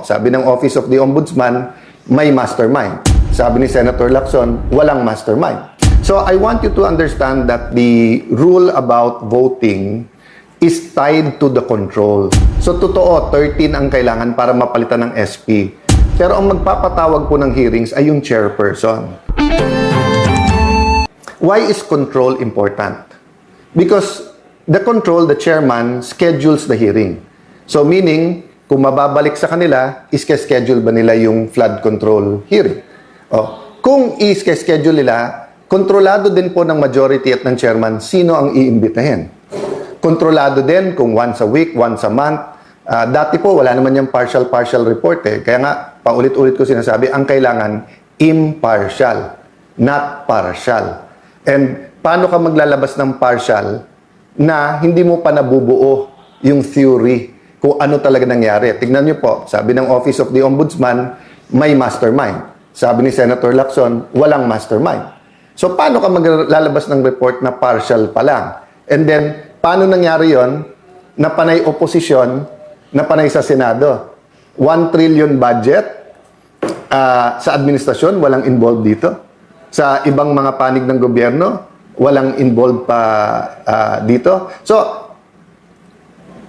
Sabi ng Office of the Ombudsman, may mastermind. Sabi ni Senator Lacson, walang mastermind. So I want you to understand that the rule about voting is tied to the control. So totoo, 13 ang kailangan para mapalitan ng SP. Pero ang magpapatawag po ng hearings ay yung chairperson. Why is control important? Because the control, the chairman, schedules the hearing. So meaning, kung mababalik sa kanila, iske-schedule ba nila yung flood control hearing? Kung iske-schedule nila, kontrolado din po ng majority at ng chairman sino ang iimbitahin. Kontrolado din kung once a week, once a month. Dati po, wala naman yung partial report eh. Kaya nga, paulit-ulit ko sinasabi, ang kailangan impartial, not partial. And paano ka maglalabas ng partial na hindi mo pa nabubuo yung theory kung ano talaga nangyari? Tignan niyo po, sabi ng Office of the Ombudsman, may mastermind. Sabi ni Senator Lacson, walang mastermind. So paano ka maglalabas ng report na partial pa lang? And then, paano nangyari yon na panay oposisyon, na panay sa Senado? 1 trillion budget sa administrasyon, walang involved dito. Sa ibang mga panig ng gobyerno, walang involved pa dito. So,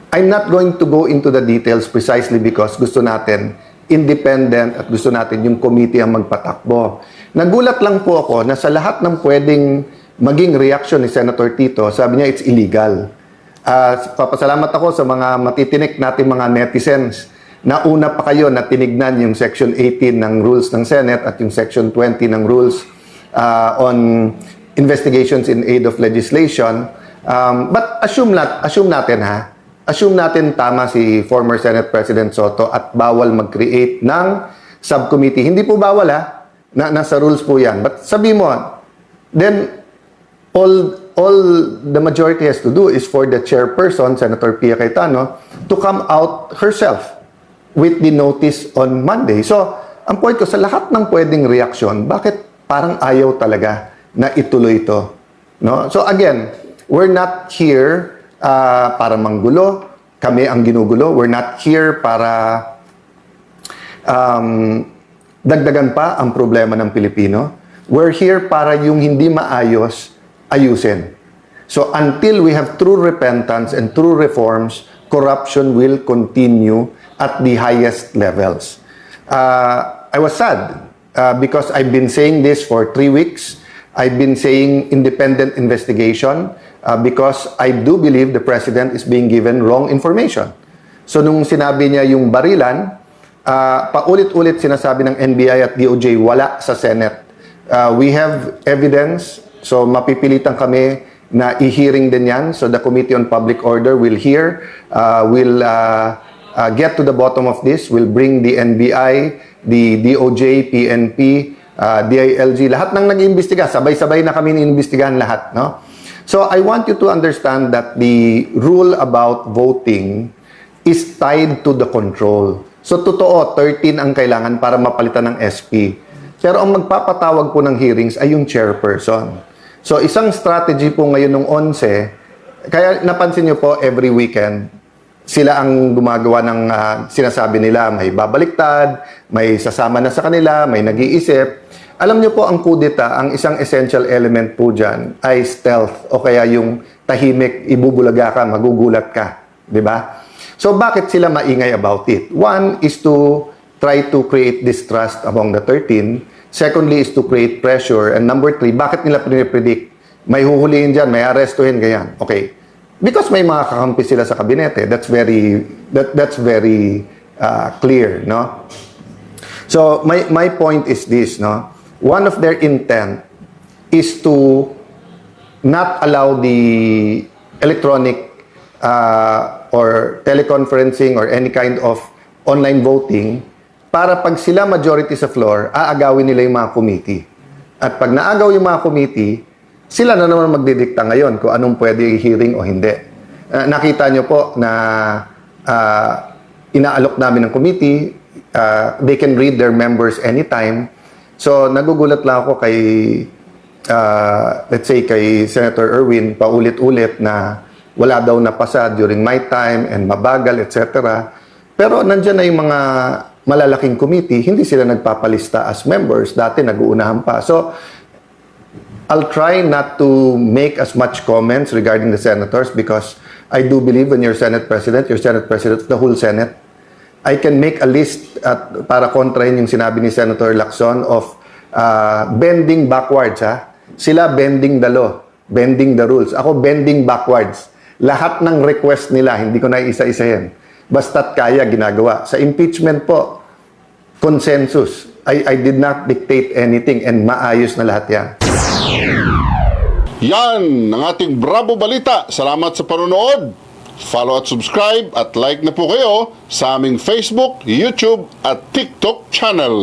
I'm not going to go into the details precisely because gusto natin independent at gusto natin yung committee ang magpatakbo. Nagulat lang po ako na sa lahat ng pwedeng maging reaction ni Senator Tito, sabi niya it's illegal. Papasalamat ako sa mga matitinik natin mga netizens. Nauna pa kayo na tinignan yung Section 18 ng rules ng Senate at yung Section 20 ng rules on investigations in aid of legislation. But assume natin Assume natin tama si former Senate President Soto at bawal mag-create ng subcommittee. Hindi po bawal nasa rules po yan. But sabi mo, then all the majority has to do is for the chairperson, Senator Pia Cayetano, to come out herself with the notice on Monday. So, ang point ko, sa lahat ng pwedeng reaksyon, bakit parang ayaw talaga na ituloy ito? No? So again, we're not here para manggulo, kami ang ginugulo. We're not here para dagdagan pa ang problema ng Pilipino. We're here para yung hindi maayos, ayusin. So until we have true repentance and true reforms, corruption will continue at the highest levels. I was sad because I've been saying this for 3 weeks. I've been saying independent investigation because I do believe the President is being given wrong information. So nung sinabi niya yung barilan, paulit-ulit sinasabi ng NBI at DOJ, wala sa Senate. We have evidence, so mapipilitan kami na i-hearing din yan. So the Committee on Public Order will hear, will get to the bottom of this, will bring the NBI, the DOJ, PNP, DILG, lahat ng nag-iimbestiga, sabay-sabay na kami niimbestigahan lahat, no? So I want you to understand that the rule about voting is tied to the control. So totoo, 13 ang kailangan para mapalitan ng SP. Pero ang magpapatawag po ng hearings ay yung chairperson. So isang strategy po ngayon ng 11, kaya napansin nyo po every weekend, sila ang gumagawa ng sinasabi nila, may babaliktad, may sasama na sa kanila, may nag-iisip. Alam niyo po, ang kudeta, ang isang essential element po dyan ay stealth o kaya yung tahimik, ibubulaga ka, magugulat ka. Diba? So bakit sila maingay about it? One is to try to create distrust among the 13. Secondly is to create pressure. And number 3, bakit nila pinipredict? May huhulihin dyan, may arestuhin, ganyan. Okay. Because may mga kakampi sila sa kabinete. That's very clear, no? So my point is this, no? One of their intent is to not allow the electronic or teleconferencing or any kind of online voting para pag sila majority sa floor, aagawin nila yung mga committee. At pag naagaw yung mga committee, sila na naman magdidikta ngayon kung anong pwede i-hearing o hindi. Nakita nyo po na inaalok namin ng committee, they can read their members anytime. So, nagugulat lang ako kay, let's say, kay Senator Erwin, paulit-ulit na wala daw napasa during my time and mabagal, etc. Pero nandyan na yung mga malalaking committee, hindi sila nagpapalista as members. Dati nag-uunahan pa. So, I'll try not to make as much comments regarding the senators because I do believe when you're Senate President of the whole Senate. I can make a list at, para kontrahin yung sinabi ni Senator Lacson of bending backwards. Ha? Sila bending the law, bending the rules. Ako bending backwards. Lahat ng request nila, hindi ko na isa-isahin. Basta't kaya, ginagawa. Sa impeachment po, consensus. I did not dictate anything and maayos na lahat yan. Yan ang ating Bravo Balita. Salamat sa panonood. Follow at subscribe at like na po kayo sa aming Facebook, YouTube at TikTok channel.